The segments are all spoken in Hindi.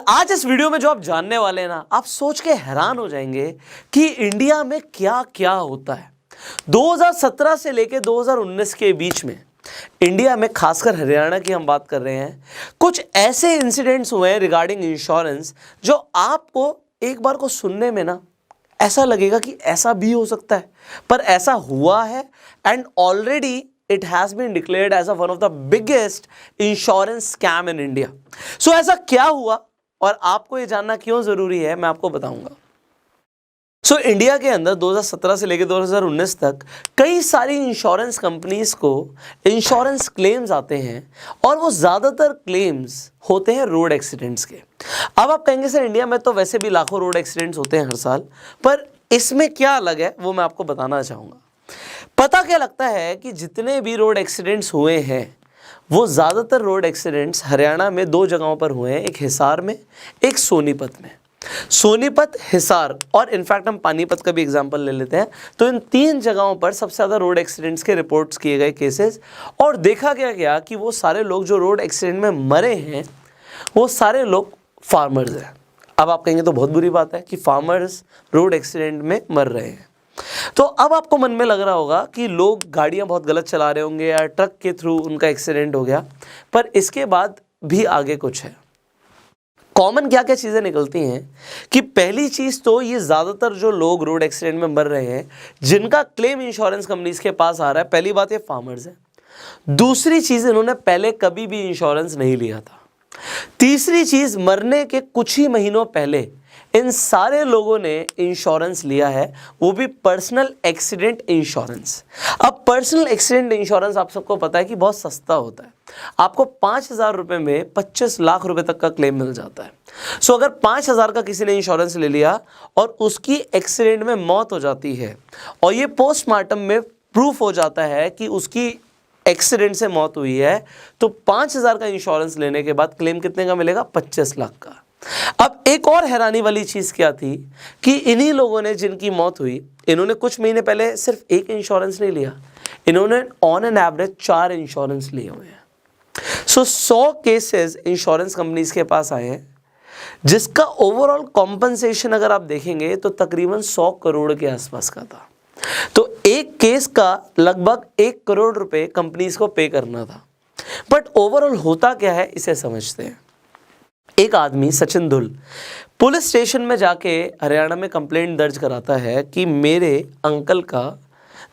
आज इस वीडियो में जो आप जानने वाले हैं ना, आप सोच के हैरान हो जाएंगे कि इंडिया में क्या क्या होता है। 2017 से लेके 2019 के बीच में इंडिया में, खासकर हरियाणा की हम बात कर रहे हैं, कुछ ऐसे इंसिडेंट्स हुए हैं रिगार्डिंग इंश्योरेंस जो आपको एक बार को सुनने में ना ऐसा लगेगा कि ऐसा भी हो सकता है, पर ऐसा हुआ है and already it has been declared as one of the biggest insurance scam in India. So ऐसा क्या हुआ और आपको ये जानना क्यों जरूरी है, मैं आपको बताऊंगा। इंडिया के अंदर 2017 से लेकर 2019 तक कई सारी इंश्योरेंस कंपनीज को इंश्योरेंस क्लेम्स आते हैं और वो ज़्यादातर क्लेम्स होते हैं रोड एक्सीडेंट्स के। अब आप कहेंगे सर इंडिया में तो वैसे भी लाखों रोड एक्सीडेंट्स होते हैं हर साल, पर इसमें क्या अलग है वो मैं आपको बताना चाहूँगा। पता क्या लगता है कि जितने भी रोड एक्सीडेंट्स हुए हैं वो ज़्यादातर रोड एक्सीडेंट्स हरियाणा में दो जगहों पर हुए हैं, एक हिसार में, एक सोनीपत में। सोनीपत, हिसार और इनफैक्ट हम पानीपत का भी एग्जांपल ले लेते हैं, तो इन तीन जगहों पर सबसे ज़्यादा रोड एक्सीडेंट्स के रिपोर्ट्स किए गए केसेस। और देखा गया कि वो सारे लोग जो रोड एक्सीडेंट में मरे हैं वो सारे लोग फार्मर्स हैं। अब आप कहेंगे तो बहुत बुरी बात है कि फार्मर्स रोड एक्सीडेंट में मर रहे हैं। तो अब आपको मन में लग रहा होगा कि लोग गाड़ियां बहुत गलत चला रहे होंगे या ट्रक के थ्रू उनका एक्सीडेंट हो गया, पर इसके बाद भी आगे कुछ है। कॉमन क्या क्या चीज़ें निकलती हैं कि पहली चीज़ तो ये ज़्यादातर जो लोग रोड एक्सीडेंट में मर रहे हैं जिनका क्लेम इंश्योरेंस कंपनीज के पास आ रहा है, पहली बात ये फार्मर्स है। दूसरी चीज़, इन्होंने पहले कभी भी इंश्योरेंस नहीं लिया था। तीसरी चीज़, मरने के कुछ ही महीनों पहले इन सारे लोगों ने इंश्योरेंस लिया है, वो भी पर्सनल एक्सीडेंट इंश्योरेंस। अब पर्सनल एक्सीडेंट इंश्योरेंस आप सबको पता है कि बहुत सस्ता होता है। आपको 5,000 रुपये में 25 लाख रुपए तक का क्लेम मिल जाता है। अगर 5,000 का किसी ने इंश्योरेंस ले लिया और उसकी एक्सीडेंट में मौत हो जाती है और ये पोस्टमार्टम में प्रूफ हो जाता है कि उसकी एक्सीडेंट से मौत हुई है, तो 5,000 का इंश्योरेंस लेने के बाद क्लेम कितने का मिलेगा? 25 लाख का। अब एक और हैरानी वाली चीज़ क्या थी कि इन्हीं लोगों ने जिनकी मौत हुई, इन्होंने कुछ महीने पहले सिर्फ एक इंश्योरेंस नहीं लिया, इन्होंने ऑन एन एवरेज 4 इंश्योरेंस लिए हुए हैं। 100 केसेस इंश्योरेंस कंपनीज के पास आए हैं, जिसका ओवरऑल कॉम्पनसेशन अगर आप देखेंगे तो तकरीबन 100 करोड़ के आसपास का था। तो एक केस का लगभग 1 करोड़ रुपए कंपनीज को पे करना था। बट ओवरऑल होता क्या है इसे समझते हैं। एक आदमी सचिन धुल पुलिस स्टेशन में जाके हरियाणा में कंप्लेंट दर्ज कराता है कि मेरे अंकल का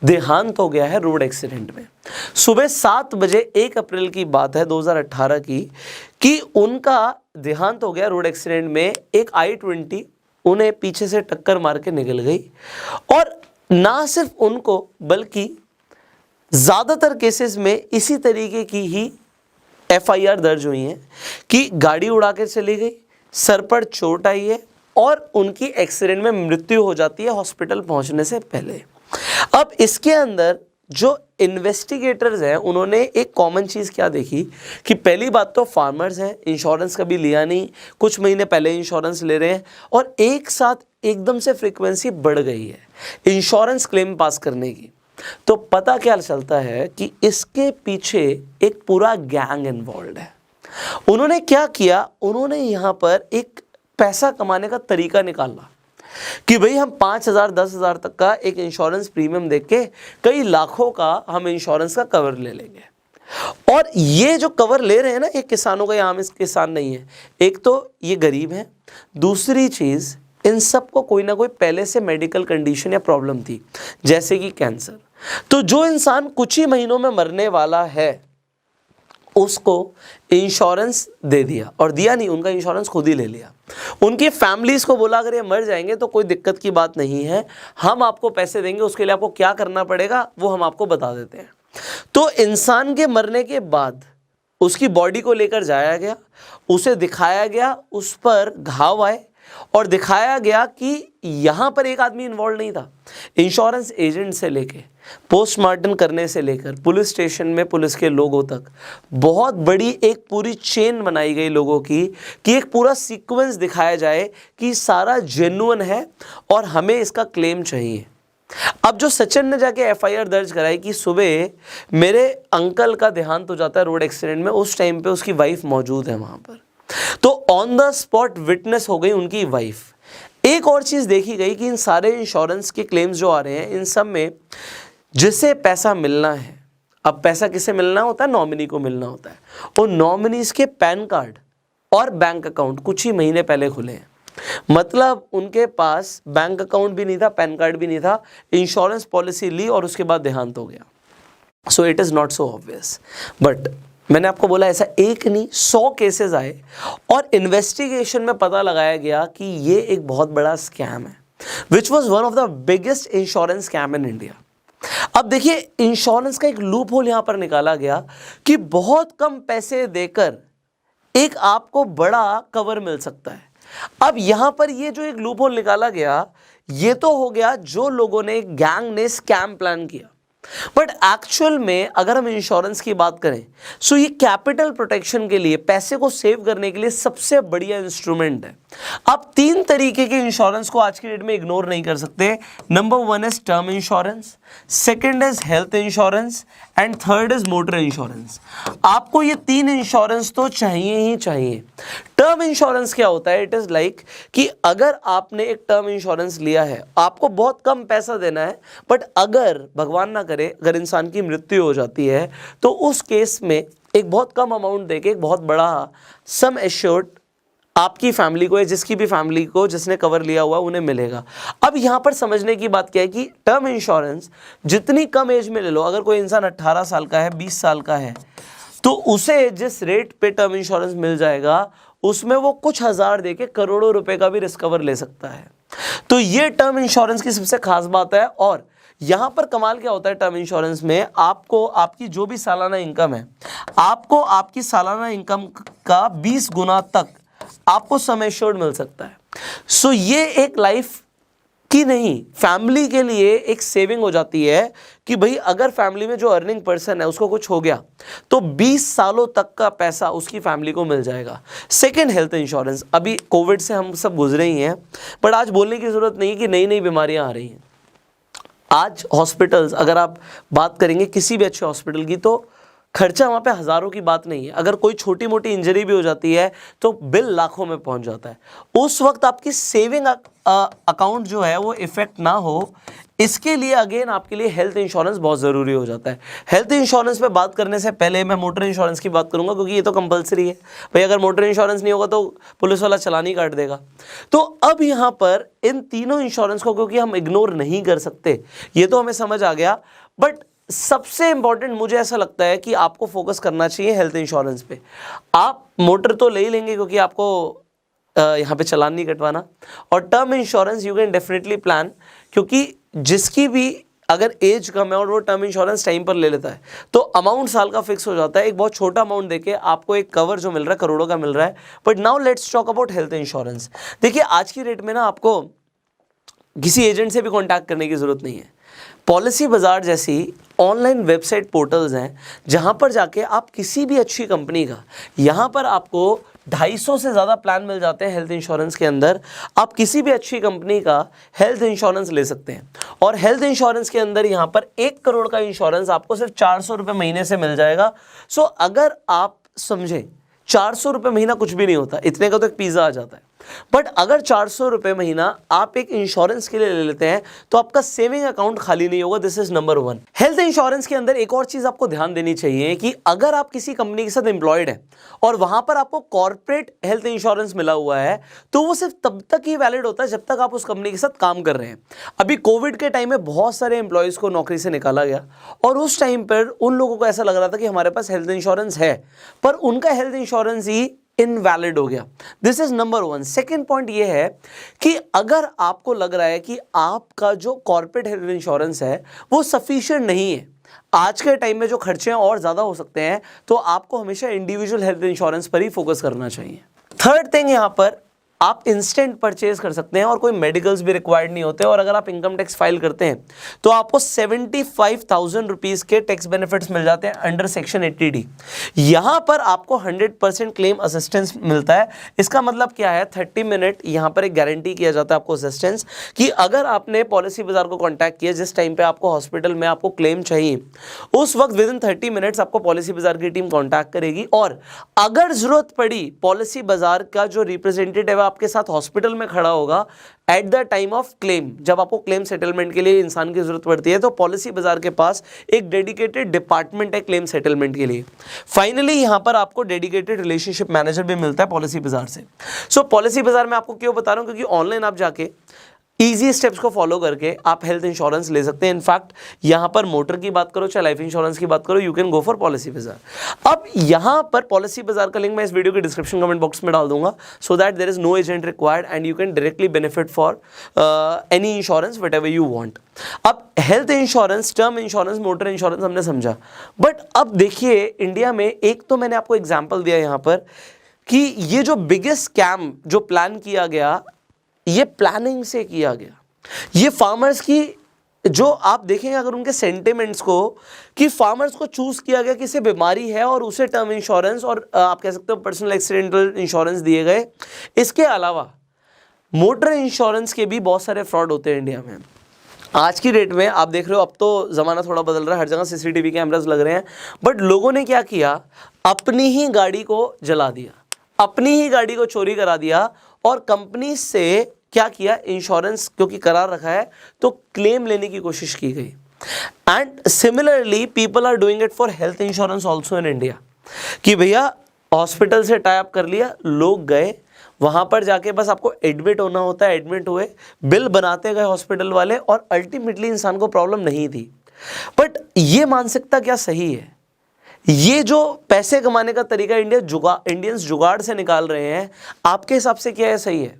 देहांत हो गया है रोड एक्सीडेंट में। सुबह 7 बजे 1 अप्रैल की बात है 2018 की, कि उनका देहांत हो गया रोड एक्सीडेंट में। एक i20 उन्हें पीछे से टक्कर मार के निकल गई। और ना सिर्फ उनको बल्कि ज़्यादातर केसेस में इसी तरीके की ही FIR दर्ज हुई हैं कि गाड़ी उड़ा के चली गई, सर पर चोट आई है और उनकी एक्सीडेंट में मृत्यु हो जाती है हॉस्पिटल पहुंचने से पहले। अब इसके अंदर जो इन्वेस्टिगेटर्स हैं उन्होंने एक कॉमन चीज़ क्या देखी कि पहली बात तो फार्मर्स हैं, इंश्योरेंस कभी लिया नहीं, कुछ महीने पहले इंश्योरेंस ले रहे हैं और एक साथ एकदम से फ्रीक्वेंसी बढ़ गई है इंश्योरेंस क्लेम पास करने की। तो पता क्या चलता है कि इसके पीछे एक पूरा गैंग इन्वॉल्व है। उन्होंने क्या किया, उन्होंने यहाँ पर एक पैसा कमाने का तरीका निकाला कि भाई हम 5,000 10,000 तक का एक इंश्योरेंस प्रीमियम देके के कई लाखों का हम इंश्योरेंस का कवर ले लेंगे। और ये जो कवर ले रहे हैं ना, एक किसानों का, आम किसान नहीं है, एक तो ये गरीब है, दूसरी चीज़ इन सबको कोई ना कोई पहले से मेडिकल कंडीशन या प्रॉब्लम थी, जैसे कि कैंसर। तो जो इंसान कुछ ही महीनों में मरने वाला है उसको इंश्योरेंस दे दिया, और दिया नहीं, उनका इंश्योरेंस खुद ही ले लिया। उनकी फैमिलीज को बोला अगर ये मर जाएंगे तो कोई दिक्कत की बात नहीं है, हम आपको पैसे देंगे, उसके लिए आपको क्या करना पड़ेगा वो हम आपको बता देते हैं। तो इंसान के मरने के बाद उसकी बॉडी को लेकर जाया गया, उसे दिखाया गया, उस पर घाव आए और दिखाया गया कि यहाँ पर एक आदमी इन्वॉल्व नहीं था। इंश्योरेंस एजेंट से लेके पोस्टमार्टम करने से लेकर पुलिस स्टेशन में पुलिस के लोगों तक बहुत बड़ी एक पूरी चेन बनाई गई लोगों की, कि एक पूरा सीक्वेंस दिखाया जाए कि सारा जेन्युइन है और हमें इसका क्लेम चाहिए। अब जो सचिन ने जाके FIR दर्ज कराई कि सुबह मेरे अंकल का देहांत हो जाता है रोड एक्सीडेंट में, उस टाइम पे उसकी वाइफ मौजूद है वहाँ पर, तो ऑन द स्पॉट विटनेस हो गई उनकी वाइफ। एक और चीज़ देखी गई कि इन सारे इंश्योरेंस के क्लेम्स जो आ रहे हैं, इन सब में जिसे पैसा मिलना है, अब पैसा किसे मिलना होता है? नॉमिनी को मिलना होता है। और नॉमिनीज के पैन कार्ड और बैंक अकाउंट कुछ ही महीने पहले खुले हैं। मतलब उनके पास बैंक अकाउंट भी नहीं था, पैन कार्ड भी नहीं था, इंश्योरेंस पॉलिसी ली और उसके बाद देहांत हो गया। So it is not so obvious, but मैंने आपको बोला ऐसा एक नहीं 100 केसेस आए और इन्वेस्टिगेशन में पता लगाया गया कि ये एक बहुत बड़ा स्कैम है, which was one of the biggest insurance scam in India. अब देखिए, इंश्योरेंस का एक लूप होल यहां पर निकाला गया कि बहुत कम पैसे देकर एक आपको बड़ा कवर मिल सकता है। अब यहां पर ये जो एक लूप होल निकाला गया, ये तो हो गया जो लोगों ने, गैंग ने स्कैम प्लान किया, बट एक्चुअल में अगर हम इंश्योरेंस की बात करें, सो ये कैपिटल प्रोटेक्शन के लिए, पैसे को सेव करने के लिए सबसे बढ़िया इंस्ट्रूमेंट है। आप 3 तरीके के इंश्योरेंस को आज की डेट में इग्नोर नहीं कर सकते। Number 1 is term insurance, second is health insurance and third is motor insurance. आपको ये 3 इंश्योरेंस तो चाहिए ही चाहिए। टर्म इंश्योरेंस क्या होता है? इट इज लाइक कि अगर आपने एक टर्म इंश्योरेंस लिया है, आपको बहुत कम पैसा देना है, बट अगर भगवान ना करे अगर इंसान की मृत्यु हो जाती है, तो उस केस में एक बहुत कम अमाउंट देके एक बहुत बड़ा सम एश्योर्ड आपकी फैमिली को या जिसकी भी फैमिली को जिसने कवर लिया हुआ उन्हें मिलेगा। अब यहां पर समझने की बात क्या है कि टर्म इंश्योरेंस जितनी कम एज में ले लो, अगर कोई इंसान 18 साल का है, 20 साल का है, तो उसे जिस रेट पे टर्म इंश्योरेंस मिल जाएगा, उसमें वो कुछ हजार देके करोड़ों रुपए का भी रिस्क कवर ले सकता है। तो ये टर्म इंश्योरेंस की सबसे खास बात है। और यहां पर कमाल क्या होता है टर्म इंश्योरेंस में, आपको आपकी जो भी सालाना इनकम है, आपको आपकी सालाना इनकम का 20 गुना तक आपको सम एश्योर्ड मिल सकता है। सो ये एक लाइफ की नहीं, फैमिली के लिए एक सेविंग हो जाती है कि भाई अगर फैमिली में जो अर्निंग पर्सन है उसको कुछ हो गया तो 20 सालों तक का पैसा उसकी फैमिली को मिल जाएगा। Second, health insurance. अभी कोविड से हम सब गुजरे ही हैं, बट आज बोलने की ज़रूरत नहीं कि नई नई बीमारियां आ रही हैं। आज हॉस्पिटल्स, अगर आप बात करेंगे किसी भी अच्छे हॉस्पिटल की, तो खर्चा वहाँ पे हज़ारों की बात नहीं है। अगर कोई छोटी मोटी इंजरी भी हो जाती है तो बिल लाखों में पहुँच जाता है। उस वक्त आपकी सेविंग अकाउंट जो है वो इफेक्ट ना हो, इसके लिए अगेन आपके लिए हेल्थ इंश्योरेंस बहुत ज़रूरी हो जाता है। हेल्थ इंश्योरेंस पे बात करने से पहले मैं मोटर इंश्योरेंस की बात करूंगा, क्योंकि ये तो कंपलसरी है भाई। अगर मोटर इंश्योरेंस नहीं होगा तो पुलिस वाला चालान ही काट देगा। तो अब यहाँ पर इन तीनों इंश्योरेंस को क्योंकि हम इग्नोर नहीं कर सकते, ये तो हमें समझ आ गया, बट सबसे इंपॉर्टेंट मुझे ऐसा लगता है कि आपको फोकस करना चाहिए हेल्थ इंश्योरेंस पे। आप मोटर तो ले ही लेंगे क्योंकि आपको यहाँ पे चालान नहीं कटवाना, और term insurance you can definitely plan, क्योंकि जिसकी भी अगर एज कम है और वो टर्म इंश्योरेंस टाइम पर ले लेता है तो अमाउंट साल का फिक्स हो जाता है। एक बहुत छोटा अमाउंट देके आपको एक कवर जो मिल रहा है करोड़ों का मिल रहा है। But now let's talk about health insurance. देखिए, आज की डेट में ना आपको किसी एजेंट से भी कॉन्टैक्ट करने की ज़रूरत नहीं है। पॉलिसी बाजार जैसी ऑनलाइन वेबसाइट पोर्टल्स हैं जहां पर जाके आप किसी भी अच्छी कंपनी का, यहां पर आपको 250 से ज़्यादा प्लान मिल जाते हैं हेल्थ इंश्योरेंस के अंदर। आप किसी भी अच्छी कंपनी का हेल्थ इंश्योरेंस ले सकते हैं, और हेल्थ इंश्योरेंस के अंदर यहां पर 1 करोड़ का इंश्योरेंस आपको सिर्फ 400 रुपये महीने से मिल जाएगा। सो अगर आप समझें 400 रुपये महीना कुछ भी नहीं होता, इतने का तो एक पिज़्ज़ा आ जाता है, बट अगर 400 रुपये महीना आप एक इंश्योरेंस के लिए ले लेते हैं तो आपका सेविंग अकाउंट खाली नहीं होगा। This is number 1। Health insurance के अंदर एक और चीज आपको ध्यान देनी चाहिए कि अगर आप किसी कंपनी के साथ एम्प्लॉयड हैं और वहां पर आपको कॉर्पोरेट हेल्थ इंश्योरेंस मिला हुआ है, तो वो सिर्फ तब तक ही वैलिड होता है जब तक आप उस कंपनी के साथ काम कर रहे हैं। अभी कोविड के टाइम में बहुत सारे एम्प्लॉयज को नौकरी से निकाला गया, और उस टाइम पर उन लोगों को ऐसा लग रहा था कि हमारे पास हेल्थ इंश्योरेंस है, पर उनका हेल्थ इंश्योरेंस ही इनवैलिड हो गया। This is number 1। Second point ये है कि अगर आपको लग रहा है कि आपका जो कॉर्पोरेट हेल्थ इंश्योरेंस है वो सफिशिएंट नहीं है, आज के टाइम में जो खर्चे और ज़्यादा हो सकते हैं, तो आपको हमेशा इंडिविजुअल हेल्थ इंश्योरेंस पर ही फोकस करना चाहिए। थर्ड थिंग, यहाँ पर आप इंस्टेंट परचेज कर सकते हैं और कोई मेडिकल्स भी रिक्वायर्ड नहीं होते। और अगर आप इनकम टैक्स फाइल करते हैं तो आपको 75,000 रुपीज़ के टैक्स बेनिफिट्स मिल जाते हैं अंडर सेक्शन 80D। यहाँ पर आपको 100% क्लेम असिस्टेंस मिलता है। इसका मतलब क्या है, 30 मिनट यहाँ पर एक गारंटी किया जाता है आपको असिस्टेंस कि अगर आपने पॉलिसी बाजार को कॉन्टैक्ट किया जिस टाइम पे आपको हॉस्पिटल में आपको क्लेम चाहिए, उस वक्त विद इन 30 मिनट्स आपको पॉलिसी बाजार की टीम कॉन्टैक्ट करेगी। और अगर जरूरत पड़ी पॉलिसी बाजार का जो रिप्रेजेंटेटिव है आपके साथ हॉस्पिटल में खड़ा होगा at the time of claim, जब आपको क्लेम सेटलमेंट के लिए इंसान की जरूरत पड़ती है तो पॉलिसी बाजार के पास एक डेडिकेटेड डिपार्टमेंट है क्लेम सेटलमेंट के लिए। फाइनली यहां पर आपको डेडिकेटेड रिलेशनशिप मैनेजर भी मिलता है पॉलिसी बाजार से। सो पॉलिसी बाजार में आपको क्यों बता रहा हूं, क्योंकि ऑनलाइन आप जाके ईजी स्टेप्स को फॉलो करके आप हेल्थ इंश्योरेंस ले सकते हैं। इनफैक्ट यहाँ पर मोटर की बात करो चाहे लाइफ इंश्योरेंस की बात करो, you can go for policy बाजार। अब यहाँ पर पॉलिसी बाजार का लिंक मैं इस वीडियो के डिस्क्रिप्शन कमेंट बॉक्स में डाल दूंगा, so that there is no agent required and you can directly benefit for any insurance whatever you want. अब health insurance, term insurance, motor insurance हमने समझा, बट अब देखिए इंडिया में एक तो मैंने आपको एग्जाम्पल दिया यहाँ पर कि ये जो बिगेस्ट स्कैम जो प्लान किया गया, ये प्लानिंग से किया गया। ये फार्मर्स की जो आप देखेंगे अगर उनके सेंटिमेंट्स को, कि फार्मर्स को चूज किया गया कि इसे बीमारी है और उसे टर्म इंश्योरेंस और आप कह सकते हो पर्सनल एक्सीडेंटल इंश्योरेंस दिए गए। इसके अलावा मोटर इंश्योरेंस के भी बहुत सारे फ्रॉड होते हैं इंडिया में। आज की डेट में आप देख रहे हो, अब तो ज़माना थोड़ा बदल रहा है, हर जगह CCTV कैमरास लग रहे हैं, बट लोगों ने क्या किया, अपनी ही गाड़ी को जला दिया, अपनी ही गाड़ी को चोरी करा दिया और कंपनी से क्या किया, इंश्योरेंस क्योंकि करार रखा है तो क्लेम लेने की कोशिश की गई। And similarly people are doing it for health insurance also in India, कि भैया हॉस्पिटल से टाई अप कर लिया, लोग गए वहाँ पर जाके बस आपको एडमिट होना होता है, एडमिट हुए, बिल बनाते गए हॉस्पिटल वाले और अल्टीमेटली इंसान को प्रॉब्लम नहीं थी। बट ये मानसिकता क्या सही है? ये जो पैसे कमाने का तरीका इंडियंस जुगाड़ से निकाल रहे हैं, आपके हिसाब से क्या है सही है?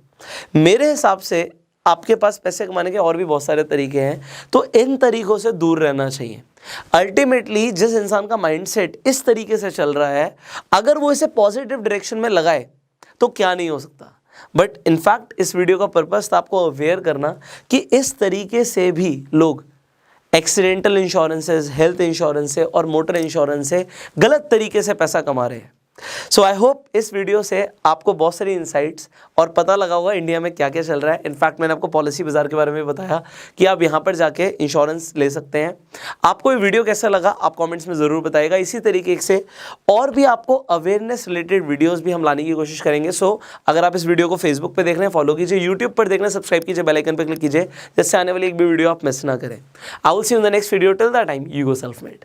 मेरे हिसाब से आपके पास पैसे कमाने के और भी बहुत सारे तरीके हैं, तो इन तरीकों से दूर रहना चाहिए। अल्टीमेटली जिस इंसान का माइंडसेट इस तरीके से चल रहा है, अगर वो इसे पॉजिटिव डायरेक्शन में लगाए तो क्या नहीं हो सकता। बट इनफैक्ट इस वीडियो का पर्पस था आपको अवेयर करना कि इस तरीके से भी लोग एक्सीडेंटल इंश्योरेंसेस, हेल्थ इंश्योरेंस से और मोटर इंश्योरेंस से गलत तरीके से पैसा कमा रहे हैं। सो आई होप इस वीडियो से आपको बहुत सारी इंसाइट्स और पता लगा होगा इंडिया में क्या क्या चल रहा है। इनफैक्ट मैंने आपको पॉलिसी बाजार के बारे में बताया कि आप यहाँ पर जाके इंश्योरेंस ले सकते हैं। आपको ये वीडियो कैसा लगा आप कमेंट्स में ज़रूर बताइएगा। इसी तरीके से और भी आपको अवेयरनेस रिलेटेड वीडियोस भी हम लाने की कोशिश करेंगे। सो अगर आप इस वीडियो को फेसबुक पर देख रहे हैं फॉलो कीजिए, यूट्यूब पर देख रहे हैं सब्सक्राइब कीजिए, बेल आइकन पर क्लिक कीजिए, जिससे आने वाली एक भी वीडियो आप मिस ना करें। I will see you in the next video. Till that time you go self made.